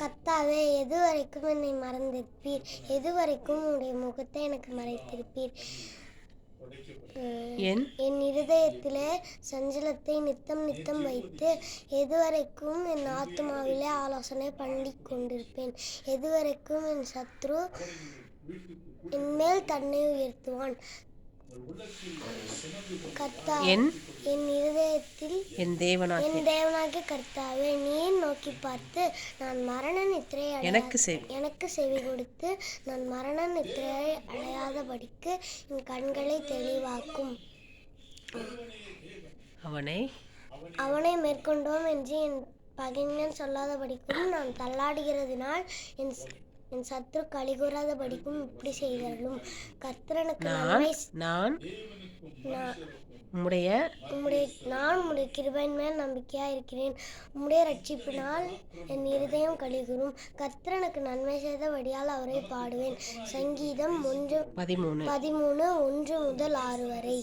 கர்த்தாவே, எதுவரைக்கும் என்னை மறந்திருப்பீர்? எதுவரைக்கும் உம்முடைய முகத்தை எனக்கு மறைத்திருப்பீர்? என் இருதயத்திலே சஞ்சலத்தை நித்தம் நித்தம் வைத்து எதுவரைக்கும் என் ஆத்துமாவிலே ஆலோசனை பண்ணிக் கொண்டிருப்பேன்? எதுவரைக்கும் என் சத்ரு என்மேல் தன்னை உயர்த்துவான்? கர்த்தாவே, என் இருதயத்தில் என் தேவனாகிய கர்த்தாவே, நீர் நோக்கி பார்த்து நான் மரண நித்திரை எனக்கு செவி கொடுத்து நான் மரண நித்திரை அடையாதபடிக்கு என் கண்களை தெளிவாக்கும். அவனை மேற்கொண்டோம் என்று என் பகைஞன் சொல்லாதபடிக்கும் நான் தள்ளாடுகிறதினால் என் சத்ரு கலிகூறாதபடிக்கும் இப்படி செய்தாலும் கர்த்தரனுக்கு நான் உம்முடைய கிருபையின் மேல் நம்பிக்கையா இருக்கிறேன். உம்முடைய ரட்சிப்பினால் என் இருதயம் கலிகூரும். கர்த்தரனுக்கு நன்மை செய்தபடியால் அவரை பாடுவேன். சங்கீதம் 13:1-6 வரை.